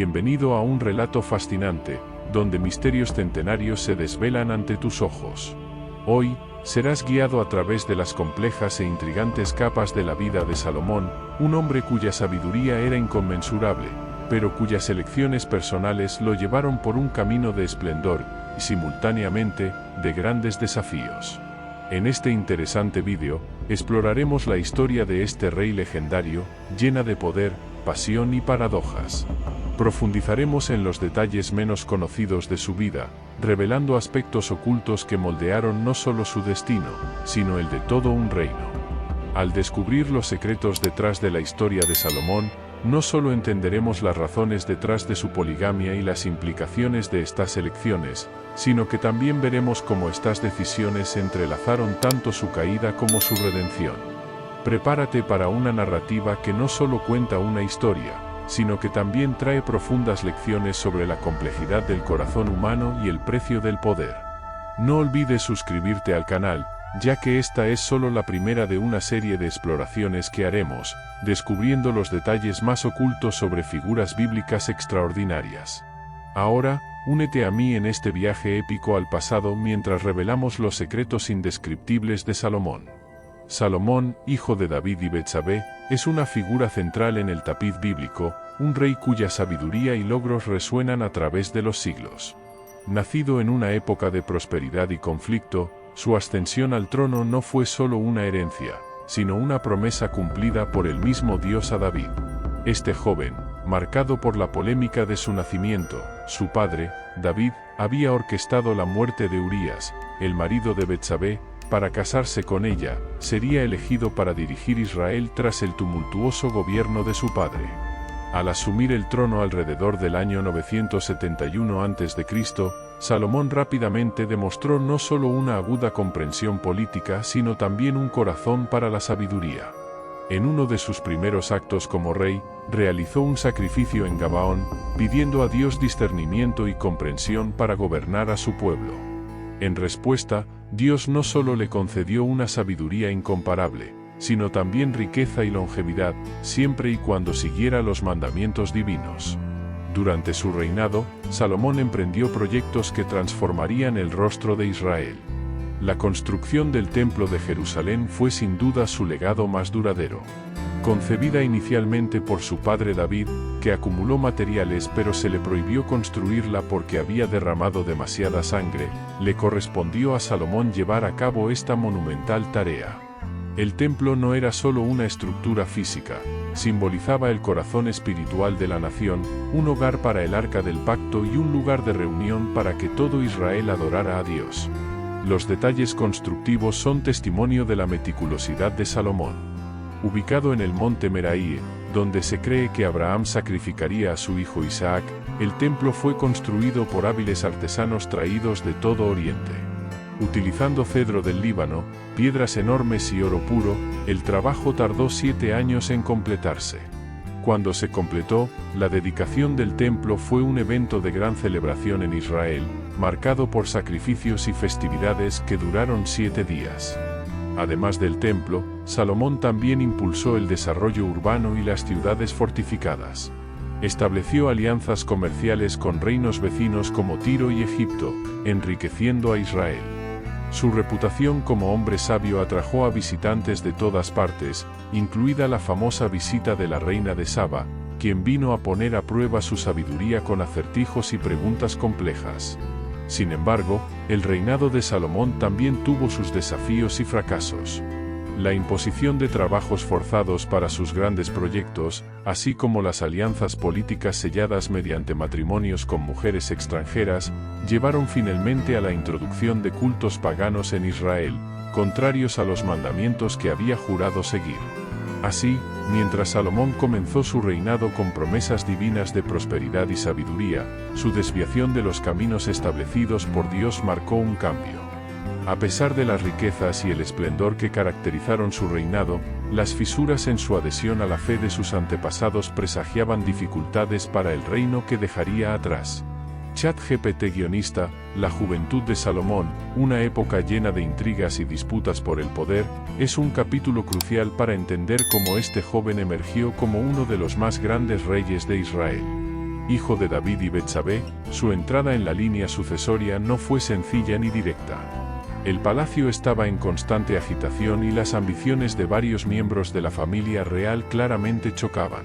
Bienvenido a un relato fascinante, donde misterios centenarios se desvelan ante tus ojos. Hoy, serás guiado a través de las complejas e intrigantes capas de la vida de Salomón, un hombre cuya sabiduría era inconmensurable, pero cuyas elecciones personales lo llevaron por un camino de esplendor y, simultáneamente, de grandes desafíos. En este interesante vídeo, exploraremos la historia de este rey legendario, llena de poder, pasión y paradojas. Profundizaremos en los detalles menos conocidos de su vida, revelando aspectos ocultos que moldearon no solo su destino, sino el de todo un reino. Al descubrir los secretos detrás de la historia de Salomón, no solo entenderemos las razones detrás de su poligamia y las implicaciones de estas elecciones, sino que también veremos cómo estas decisiones entrelazaron tanto su caída como su redención. Prepárate para una narrativa que no solo cuenta una historia, sino que también trae profundas lecciones sobre la complejidad del corazón humano y el precio del poder. No olvides suscribirte al canal, ya que esta es solo la primera de una serie de exploraciones que haremos, descubriendo los detalles más ocultos sobre figuras bíblicas extraordinarias. Ahora, únete a mí en este viaje épico al pasado mientras revelamos los secretos indescriptibles de Salomón. Salomón, hijo de David y Betsabé, es una figura central en el tapiz bíblico, un rey cuya sabiduría y logros resuenan a través de los siglos. Nacido en una época de prosperidad y conflicto, su ascensión al trono no fue solo una herencia, sino una promesa cumplida por el mismo Dios a David. Este joven, marcado por la polémica de su nacimiento, su padre, David, había orquestado la muerte de Urías, el marido de Betsabé, para casarse con ella, sería elegido para dirigir Israel tras el tumultuoso gobierno de su padre. Al asumir el trono alrededor del año 971 a.C., Salomón rápidamente demostró no solo una aguda comprensión política, sino también un corazón para la sabiduría. En uno de sus primeros actos como rey, realizó un sacrificio en Gabaón, pidiendo a Dios discernimiento y comprensión para gobernar a su pueblo. En respuesta, Dios no solo le concedió una sabiduría incomparable, sino también riqueza y longevidad, siempre y cuando siguiera los mandamientos divinos. Durante su reinado, Salomón emprendió proyectos que transformarían el rostro de Israel. La construcción del Templo de Jerusalén fue sin duda su legado más duradero. Concebida inicialmente por su padre David, que acumuló materiales pero se le prohibió construirla porque había derramado demasiada sangre, le correspondió a Salomón llevar a cabo esta monumental tarea. El templo no era solo una estructura física, simbolizaba el corazón espiritual de la nación, un hogar para el arca del pacto y un lugar de reunión para que todo Israel adorara a Dios. Los detalles constructivos son testimonio de la meticulosidad de Salomón. Ubicado en el monte Meraíe, donde se cree que Abraham sacrificaría a su hijo Isaac, el templo fue construido por hábiles artesanos traídos de todo Oriente. Utilizando cedro del Líbano, piedras enormes y oro puro, el trabajo tardó 7 años en completarse. Cuando se completó, la dedicación del templo fue un evento de gran celebración en Israel, marcado por sacrificios y festividades que duraron 7 días. Además del templo, Salomón también impulsó el desarrollo urbano y las ciudades fortificadas. Estableció alianzas comerciales con reinos vecinos como Tiro y Egipto, enriqueciendo a Israel. Su reputación como hombre sabio atrajo a visitantes de todas partes, incluida la famosa visita de la reina de Saba, quien vino a poner a prueba su sabiduría con acertijos y preguntas complejas. Sin embargo, el reinado de Salomón también tuvo sus desafíos y fracasos. La imposición de trabajos forzados para sus grandes proyectos, así como las alianzas políticas selladas mediante matrimonios con mujeres extranjeras, llevaron finalmente a la introducción de cultos paganos en Israel, contrarios a los mandamientos que había jurado seguir. Así, mientras Salomón comenzó su reinado con promesas divinas de prosperidad y sabiduría, su desviación de los caminos establecidos por Dios marcó un cambio. A pesar de las riquezas y el esplendor que caracterizaron su reinado, las fisuras en su adhesión a la fe de sus antepasados presagiaban dificultades para el reino que dejaría atrás. ChatGPT guionista, La juventud de Salomón, una época llena de intrigas y disputas por el poder, es un capítulo crucial para entender cómo este joven emergió como uno de los más grandes reyes de Israel. hijo de David y Betsabé, su entrada en la línea sucesoria no fue sencilla ni directa. El palacio estaba en constante agitación y las ambiciones de varios miembros de la familia real claramente chocaban.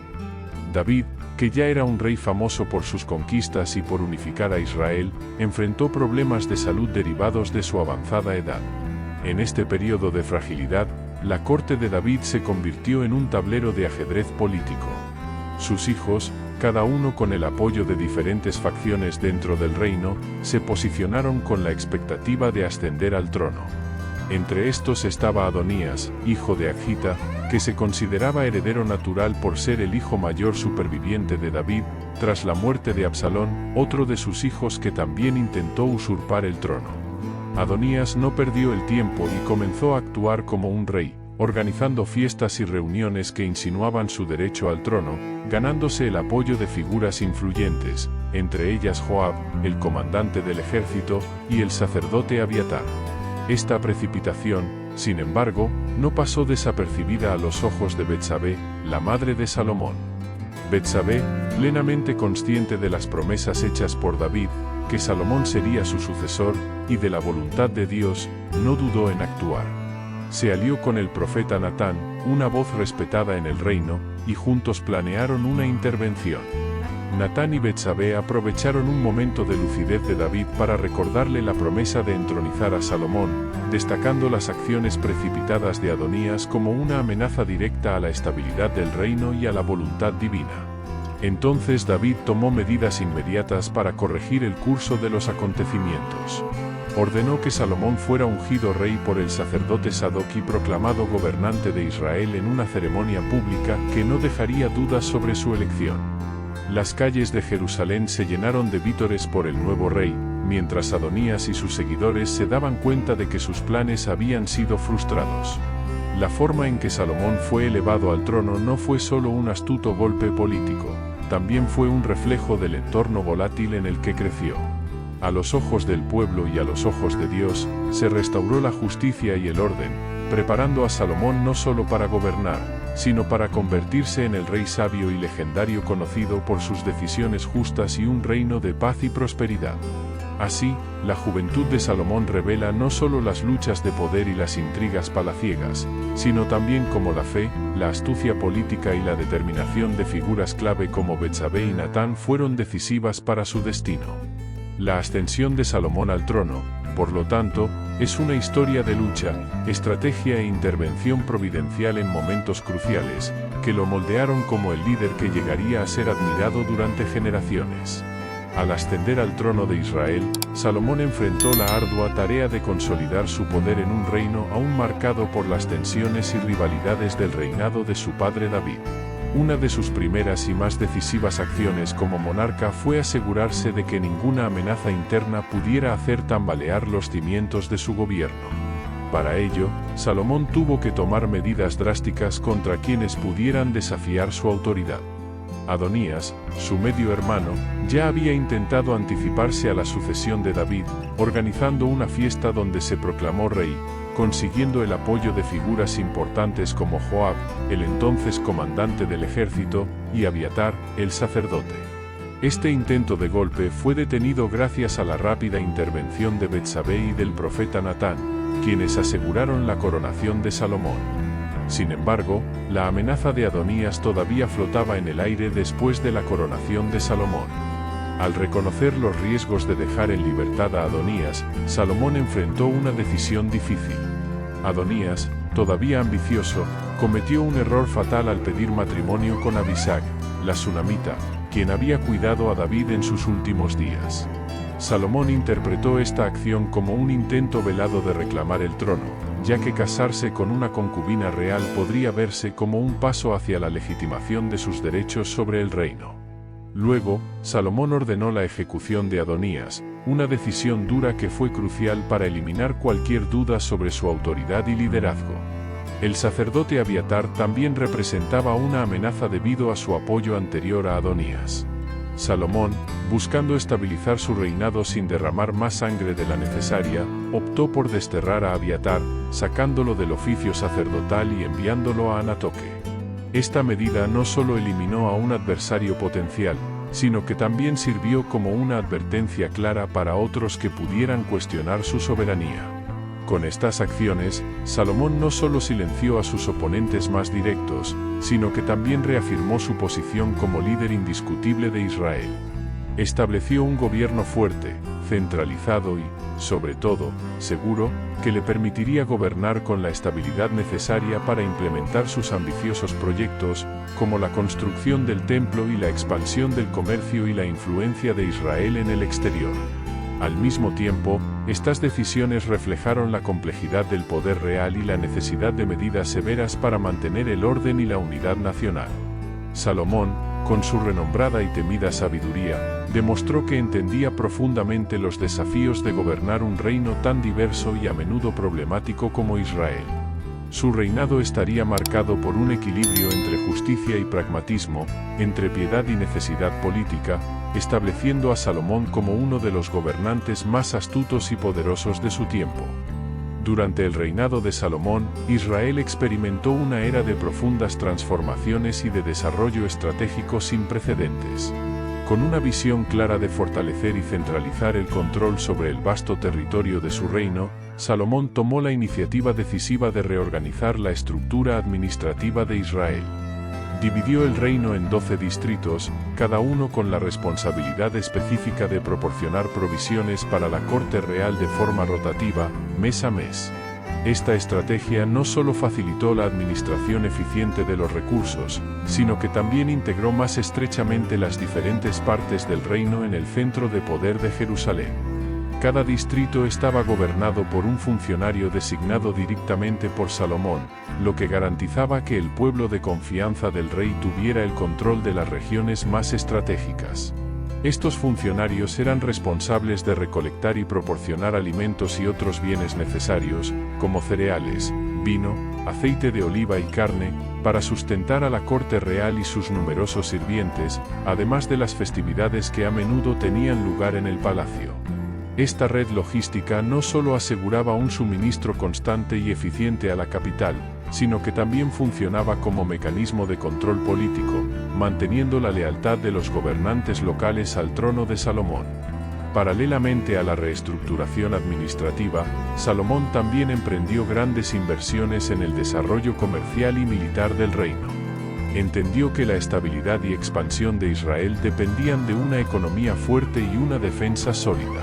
David, que ya era un rey famoso por sus conquistas y por unificar a Israel, enfrentó problemas de salud derivados de su avanzada edad. En este periodo de fragilidad, la corte de David se convirtió en un tablero de ajedrez político. Sus hijos, cada uno con el apoyo de diferentes facciones dentro del reino, se posicionaron con la expectativa de ascender al trono. Entre estos estaba Adonías, hijo de Agita, que se consideraba heredero natural por ser el hijo mayor superviviente de David, tras la muerte de Absalón, otro de sus hijos que también intentó usurpar el trono. Adonías no perdió el tiempo y comenzó a actuar como un rey, organizando fiestas y reuniones que insinuaban su derecho al trono, ganándose el apoyo de figuras influyentes, entre ellas Joab, el comandante del ejército, y el sacerdote Abiatar. Esta precipitación, sin embargo, no pasó desapercibida a los ojos de Betsabé, la madre de Salomón. Betsabé, plenamente consciente de las promesas hechas por David, que Salomón sería su sucesor, y de la voluntad de Dios, no dudó en actuar. Se alió con el profeta Natán, una voz respetada en el reino, y juntos planearon una intervención. Natán y Betsabé aprovecharon un momento de lucidez de David para recordarle la promesa de entronizar a Salomón, destacando las acciones precipitadas de Adonías como una amenaza directa a la estabilidad del reino y a la voluntad divina. Entonces David tomó medidas inmediatas para corregir el curso de los acontecimientos. Ordenó que Salomón fuera ungido rey por el sacerdote Sadoc y proclamado gobernante de Israel en una ceremonia pública que no dejaría dudas sobre su elección. Las calles de Jerusalén se llenaron de vítores por el nuevo rey, mientras Adonías y sus seguidores se daban cuenta de que sus planes habían sido frustrados. La forma en que Salomón fue elevado al trono no fue solo un astuto golpe político, también fue un reflejo del entorno volátil en el que creció. A los ojos del pueblo y a los ojos de Dios, se restauró la justicia y el orden, preparando a Salomón no solo para gobernar, sino para convertirse en el rey sabio y legendario conocido por sus decisiones justas y un reino de paz y prosperidad. Así, la juventud de Salomón revela no solo las luchas de poder y las intrigas palaciegas, sino también cómo la fe, la astucia política y la determinación de figuras clave como Betsabé y Natán fueron decisivas para su destino. La ascensión de Salomón al trono, por lo tanto, es una historia de lucha, estrategia e intervención providencial en momentos cruciales, que lo moldearon como el líder que llegaría a ser admirado durante generaciones. Al ascender al trono de Israel, Salomón enfrentó la ardua tarea de consolidar su poder en un reino aún marcado por las tensiones y rivalidades del reinado de su padre David. Una de sus primeras y más decisivas acciones como monarca fue asegurarse de que ninguna amenaza interna pudiera hacer tambalear los cimientos de su gobierno. Para ello, Salomón tuvo que tomar medidas drásticas contra quienes pudieran desafiar su autoridad. Adonías, su medio hermano, ya había intentado anticiparse a la sucesión de David, organizando una fiesta donde se proclamó rey, consiguiendo el apoyo de figuras importantes como Joab, el entonces comandante del ejército, y Abiatar, el sacerdote. Este intento de golpe fue detenido gracias a la rápida intervención de Betsabé y del profeta Natán, quienes aseguraron la coronación de Salomón. Sin embargo, la amenaza de Adonías todavía flotaba en el aire después de la coronación de Salomón. Al reconocer los riesgos de dejar en libertad a Adonías, Salomón enfrentó una decisión difícil. Adonías, todavía ambicioso, cometió un error fatal al pedir matrimonio con Abisag, la sunamita, quien había cuidado a David en sus últimos días. Salomón interpretó esta acción como un intento velado de reclamar el trono, ya que casarse con una concubina real podría verse como un paso hacia la legitimación de sus derechos sobre el reino. Luego, Salomón ordenó la ejecución de Adonías, una decisión dura que fue crucial para eliminar cualquier duda sobre su autoridad y liderazgo. El sacerdote Abiatar también representaba una amenaza debido a su apoyo anterior a Adonías. Salomón, buscando estabilizar su reinado sin derramar más sangre de la necesaria, optó por desterrar a Abiatar, sacándolo del oficio sacerdotal y enviándolo a Anatoque. Esta medida no solo eliminó a un adversario potencial, sino que también sirvió como una advertencia clara para otros que pudieran cuestionar su soberanía. Con estas acciones, Salomón no solo silenció a sus oponentes más directos, sino que también reafirmó su posición como líder indiscutible de Israel. Estableció un gobierno fuerte, centralizado y, sobre todo, seguro, que le permitiría gobernar con la estabilidad necesaria para implementar sus ambiciosos proyectos, como la construcción del templo y la expansión del comercio y la influencia de Israel en el exterior. Al mismo tiempo, estas decisiones reflejaron la complejidad del poder real y la necesidad de medidas severas para mantener el orden y la unidad nacional. Salomón, con su renombrada y temida sabiduría, demostró que entendía profundamente los desafíos de gobernar un reino tan diverso y a menudo problemático como Israel. Su reinado estaría marcado por un equilibrio entre justicia y pragmatismo, entre piedad y necesidad política, estableciendo a Salomón como uno de los gobernantes más astutos y poderosos de su tiempo. Durante el reinado de Salomón, Israel experimentó una era de profundas transformaciones y de desarrollo estratégico sin precedentes. Con una visión clara de fortalecer y centralizar el control sobre el vasto territorio de su reino, Salomón tomó la iniciativa decisiva de reorganizar la estructura administrativa de Israel. Dividió el reino en 12 distritos, cada uno con la responsabilidad específica de proporcionar provisiones para la corte real de forma rotativa, mes a mes. Esta estrategia no solo facilitó la administración eficiente de los recursos, sino que también integró más estrechamente las diferentes partes del reino en el centro de poder de Jerusalén. Cada distrito estaba gobernado por un funcionario designado directamente por Salomón, lo que garantizaba que el pueblo de confianza del rey tuviera el control de las regiones más estratégicas. Estos funcionarios eran responsables de recolectar y proporcionar alimentos y otros bienes necesarios, como cereales, vino, aceite de oliva y carne, para sustentar a la corte real y sus numerosos sirvientes, además de las festividades que a menudo tenían lugar en el palacio. Esta red logística no solo aseguraba un suministro constante y eficiente a la capital, sino que también funcionaba como mecanismo de control político, manteniendo la lealtad de los gobernantes locales al trono de Salomón. Paralelamente a la reestructuración administrativa, Salomón también emprendió grandes inversiones en el desarrollo comercial y militar del reino. Entendió que la estabilidad y expansión de Israel dependían de una economía fuerte y una defensa sólida.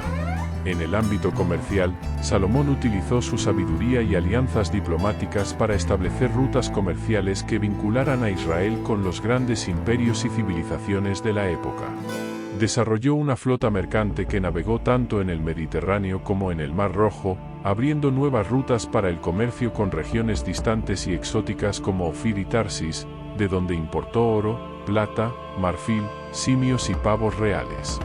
En el ámbito comercial, Salomón utilizó su sabiduría y alianzas diplomáticas para establecer rutas comerciales que vincularan a Israel con los grandes imperios y civilizaciones de la época. Desarrolló una flota mercante que navegó tanto en el Mediterráneo como en el Mar Rojo, abriendo nuevas rutas para el comercio con regiones distantes y exóticas como Ofir y Tarsis, de donde importó oro, plata, marfil, simios y pavos reales.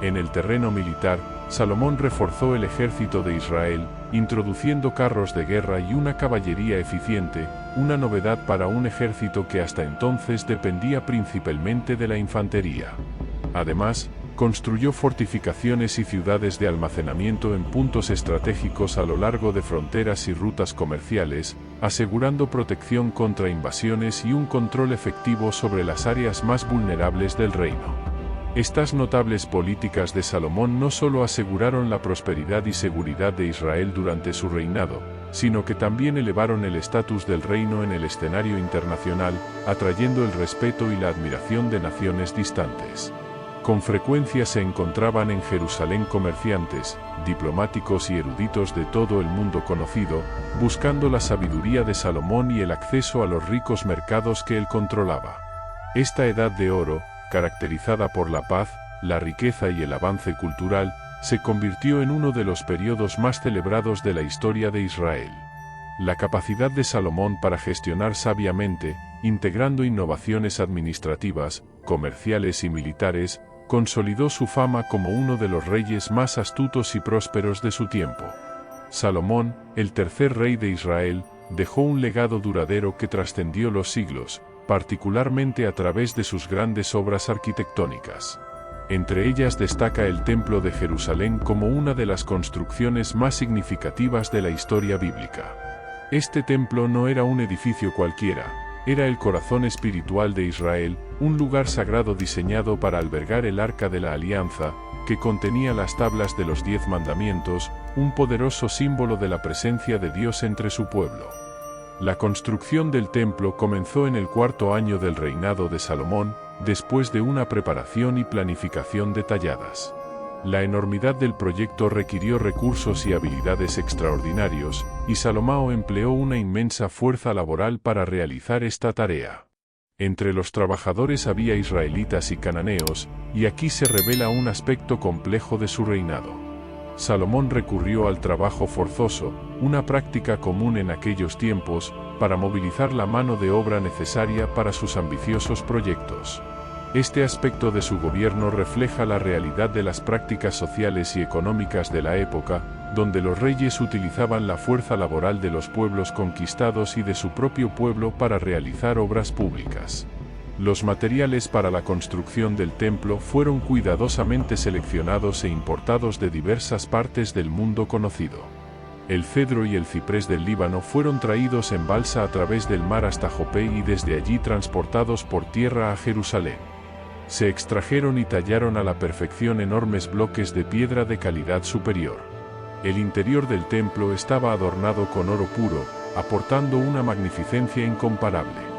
En el terreno militar, Salomón reforzó el ejército de Israel, introduciendo carros de guerra y una caballería eficiente, una novedad para un ejército que hasta entonces dependía principalmente de la infantería. Además, construyó fortificaciones y ciudades de almacenamiento en puntos estratégicos a lo largo de fronteras y rutas comerciales, asegurando protección contra invasiones y un control efectivo sobre las áreas más vulnerables del reino. Estas notables políticas de Salomón no solo aseguraron la prosperidad y seguridad de Israel durante su reinado, sino que también elevaron el estatus del reino en el escenario internacional, atrayendo el respeto y la admiración de naciones distantes. Con frecuencia se encontraban en Jerusalén comerciantes, diplomáticos y eruditos de todo el mundo conocido, buscando la sabiduría de Salomón y el acceso a los ricos mercados que él controlaba. Esta edad de oro, caracterizada por la paz, la riqueza y el avance cultural, se convirtió en uno de los periodos más celebrados de la historia de Israel. La capacidad de Salomón para gestionar sabiamente, integrando innovaciones administrativas, comerciales y militares, consolidó su fama como uno de los reyes más astutos y prósperos de su tiempo. Salomón, el tercer rey de Israel, dejó un legado duradero que trascendió los siglos, particularmente a través de sus grandes obras arquitectónicas. Entre ellas destaca el Templo de Jerusalén como una de las construcciones más significativas de la historia bíblica. Este templo no era un edificio cualquiera, era el corazón espiritual de Israel, un lugar sagrado diseñado para albergar el Arca de la Alianza, que contenía las tablas de los 10 mandamientos, un poderoso símbolo de la presencia de Dios entre su pueblo. La construcción del templo comenzó en el 4º año del reinado de Salomón, después de una preparación y planificación detalladas. La enormidad del proyecto requirió recursos y habilidades extraordinarios, y Salomón empleó una inmensa fuerza laboral para realizar esta tarea. Entre los trabajadores había israelitas y cananeos, y aquí se revela un aspecto complejo de su reinado. Salomón recurrió al trabajo forzoso, una práctica común en aquellos tiempos, para movilizar la mano de obra necesaria para sus ambiciosos proyectos. Este aspecto de su gobierno refleja la realidad de las prácticas sociales y económicas de la época, donde los reyes utilizaban la fuerza laboral de los pueblos conquistados y de su propio pueblo para realizar obras públicas. Los materiales para la construcción del templo fueron cuidadosamente seleccionados e importados de diversas partes del mundo conocido. El cedro y el ciprés del Líbano fueron traídos en balsa a través del mar hasta Jope y desde allí transportados por tierra a Jerusalén. Se extrajeron y tallaron a la perfección enormes bloques de piedra de calidad superior. El interior del templo estaba adornado con oro puro, aportando una magnificencia incomparable.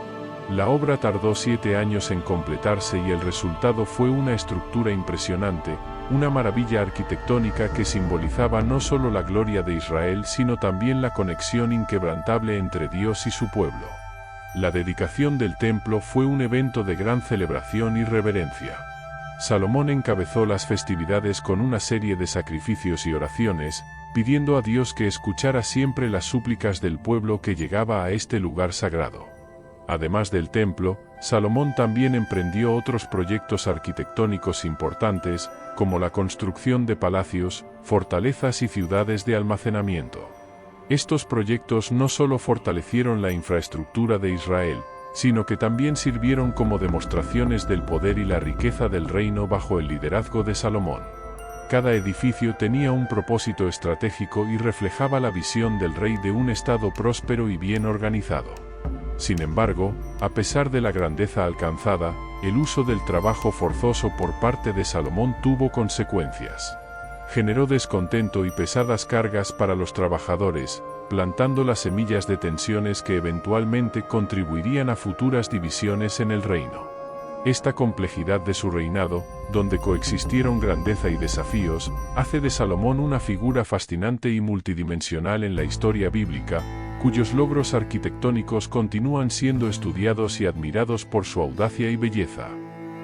La obra tardó 7 años en completarse y el resultado fue una estructura impresionante, una maravilla arquitectónica que simbolizaba no solo la gloria de Israel sino también la conexión inquebrantable entre Dios y su pueblo. La dedicación del templo fue un evento de gran celebración y reverencia. Salomón encabezó las festividades con una serie de sacrificios y oraciones, pidiendo a Dios que escuchara siempre las súplicas del pueblo que llegaba a este lugar sagrado. Además del templo, Salomón también emprendió otros proyectos arquitectónicos importantes, como la construcción de palacios, fortalezas y ciudades de almacenamiento. Estos proyectos no solo fortalecieron la infraestructura de Israel, sino que también sirvieron como demostraciones del poder y la riqueza del reino bajo el liderazgo de Salomón. Cada edificio tenía un propósito estratégico y reflejaba la visión del rey de un estado próspero y bien organizado. Sin embargo, a pesar de la grandeza alcanzada, el uso del trabajo forzoso por parte de Salomón tuvo consecuencias. Generó descontento y pesadas cargas para los trabajadores, plantando las semillas de tensiones que eventualmente contribuirían a futuras divisiones en el reino. Esta complejidad de su reinado, donde coexistieron grandeza y desafíos, hace de Salomón una figura fascinante y multidimensional en la historia bíblica, cuyos logros arquitectónicos continúan siendo estudiados y admirados por su audacia y belleza.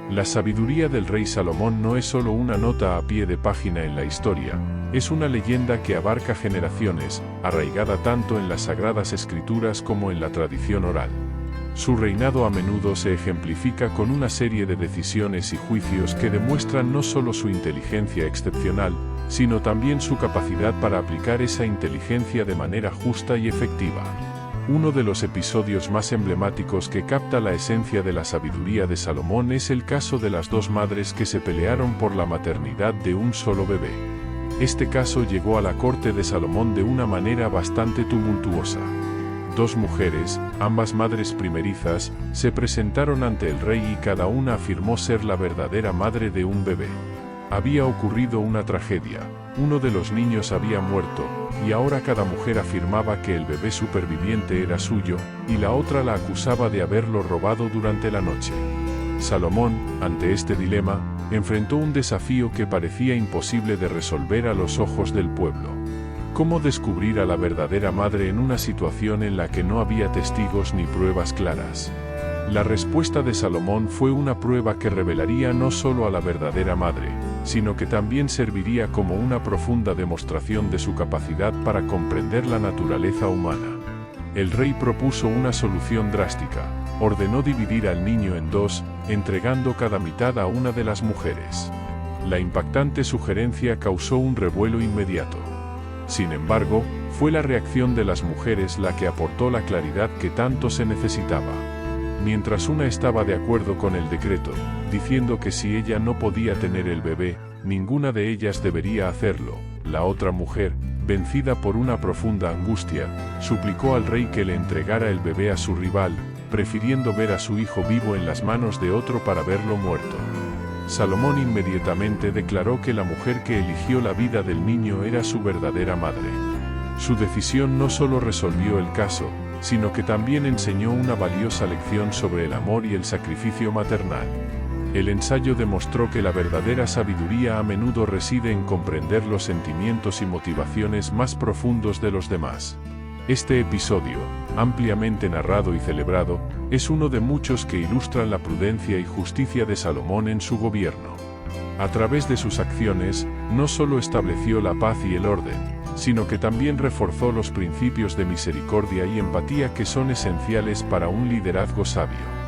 La sabiduría del rey Salomón no es solo una nota a pie de página en la historia, es una leyenda que abarca generaciones, arraigada tanto en las Sagradas Escrituras como en la tradición oral. Su reinado a menudo se ejemplifica con una serie de decisiones y juicios que demuestran no solo su inteligencia excepcional, sino también su capacidad para aplicar esa inteligencia de manera justa y efectiva. Uno de los episodios más emblemáticos que capta la esencia de la sabiduría de Salomón es el caso de las 2 madres que se pelearon por la maternidad de un solo bebé. Este caso llegó a la corte de Salomón de una manera bastante tumultuosa. 2 mujeres, ambas madres primerizas, se presentaron ante el rey y cada una afirmó ser la verdadera madre de un bebé. Había ocurrido una tragedia, uno de los niños había muerto, y ahora cada mujer afirmaba que el bebé superviviente era suyo, y la otra la acusaba de haberlo robado durante la noche. Salomón, ante este dilema, enfrentó un desafío que parecía imposible de resolver a los ojos del pueblo. ¿Cómo descubrir a la verdadera madre en una situación en la que no había testigos ni pruebas claras? La respuesta de Salomón fue una prueba que revelaría no solo a la verdadera madre, sino que también serviría como una profunda demostración de su capacidad para comprender la naturaleza humana. El rey propuso una solución drástica, ordenó dividir al niño en 2, entregando cada mitad a una de las mujeres. La impactante sugerencia causó un revuelo inmediato. Sin embargo, fue la reacción de las mujeres la que aportó la claridad que tanto se necesitaba. Mientras una estaba de acuerdo con el decreto, diciendo que si ella no podía tener el bebé, ninguna de ellas debería hacerlo, la otra mujer, vencida por una profunda angustia, suplicó al rey que le entregara el bebé a su rival, prefiriendo ver a su hijo vivo en las manos de otro para verlo muerto. Salomón inmediatamente declaró que la mujer que eligió la vida del niño era su verdadera madre. Su decisión no solo resolvió el caso, sino que también enseñó una valiosa lección sobre el amor y el sacrificio maternal. El ensayo demostró que la verdadera sabiduría a menudo reside en comprender los sentimientos y motivaciones más profundos de los demás. Este episodio, ampliamente narrado y celebrado, es uno de muchos que ilustran la prudencia y justicia de Salomón en su gobierno. A través de sus acciones, no solo estableció la paz y el orden, sino que también reforzó los principios de misericordia y empatía que son esenciales para un liderazgo sabio.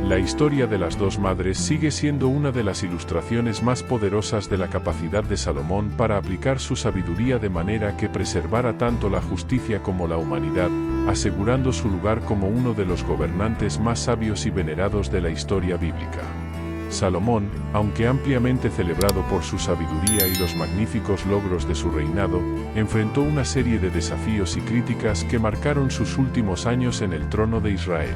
La historia de las dos madres sigue siendo una de las ilustraciones más poderosas de la capacidad de Salomón para aplicar su sabiduría de manera que preservara tanto la justicia como la humanidad, asegurando su lugar como uno de los gobernantes más sabios y venerados de la historia bíblica. Salomón, aunque ampliamente celebrado por su sabiduría y los magníficos logros de su reinado, enfrentó una serie de desafíos y críticas que marcaron sus últimos años en el trono de Israel.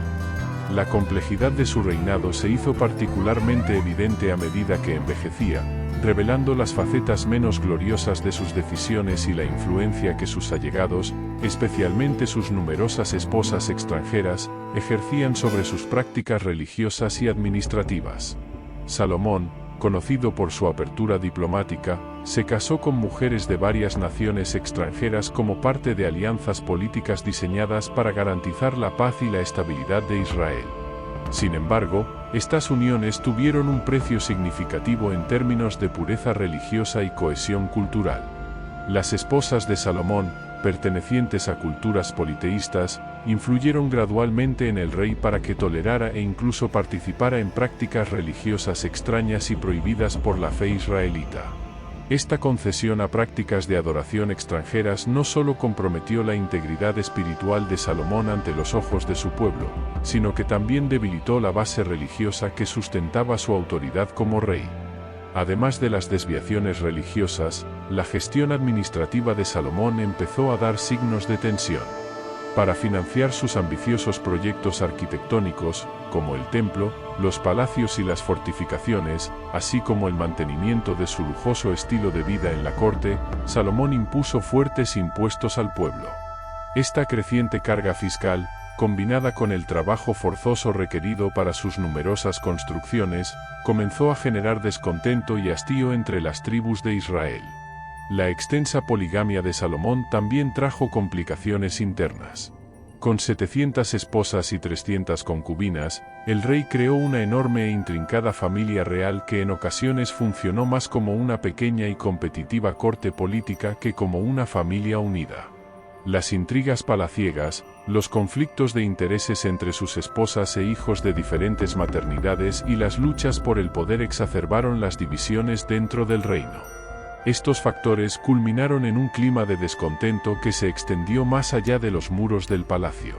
La complejidad de su reinado se hizo particularmente evidente a medida que envejecía, revelando las facetas menos gloriosas de sus decisiones y la influencia que sus allegados, especialmente sus numerosas esposas extranjeras, ejercían sobre sus prácticas religiosas y administrativas. Salomón, conocido por su apertura diplomática, se casó con mujeres de varias naciones extranjeras como parte de alianzas políticas diseñadas para garantizar la paz y la estabilidad de Israel. Sin embargo, estas uniones tuvieron un precio significativo en términos de pureza religiosa y cohesión cultural. Las esposas de Salomón, pertenecientes a culturas politeístas, influyeron gradualmente en el rey para que tolerara e incluso participara en prácticas religiosas extrañas y prohibidas por la fe israelita. Esta concesión a prácticas de adoración extranjeras no solo comprometió la integridad espiritual de Salomón ante los ojos de su pueblo, sino que también debilitó la base religiosa que sustentaba su autoridad como rey. Además de las desviaciones religiosas, la gestión administrativa de Salomón empezó a dar signos de tensión. Para financiar sus ambiciosos proyectos arquitectónicos, como el templo, los palacios y las fortificaciones, así como el mantenimiento de su lujoso estilo de vida en la corte, Salomón impuso fuertes impuestos al pueblo. Esta creciente carga fiscal, combinada con el trabajo forzoso requerido para sus numerosas construcciones, comenzó a generar descontento y hastío entre las tribus de Israel. La extensa poligamia de Salomón también trajo complicaciones internas. Con 700 esposas y 300 concubinas, el rey creó una enorme e intrincada familia real que en ocasiones funcionó más como una pequeña y competitiva corte política que como una familia unida. Las intrigas palaciegas, los conflictos de intereses entre sus esposas e hijos de diferentes maternidades y las luchas por el poder exacerbaron las divisiones dentro del reino. Estos factores culminaron en un clima de descontento que se extendió más allá de los muros del palacio.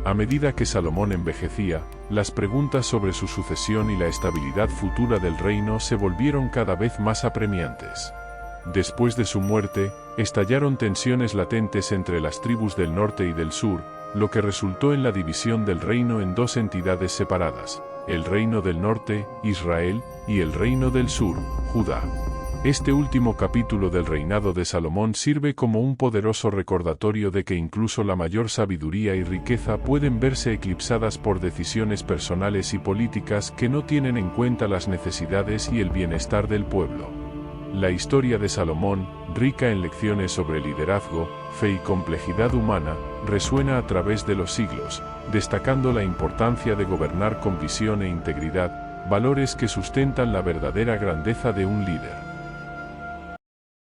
A medida que Salomón envejecía, las preguntas sobre su sucesión y la estabilidad futura del reino se volvieron cada vez más apremiantes. Después de su muerte, estallaron tensiones latentes entre las tribus del norte y del sur, lo que resultó en la división del reino en dos entidades separadas: el reino del norte, Israel, y el reino del sur, Judá. Este último capítulo del reinado de Salomón sirve como un poderoso recordatorio de que incluso la mayor sabiduría y riqueza pueden verse eclipsadas por decisiones personales y políticas que no tienen en cuenta las necesidades y el bienestar del pueblo. La historia de Salomón, rica en lecciones sobre liderazgo, fe y complejidad humana, resuena a través de los siglos, destacando la importancia de gobernar con visión e integridad, valores que sustentan la verdadera grandeza de un líder.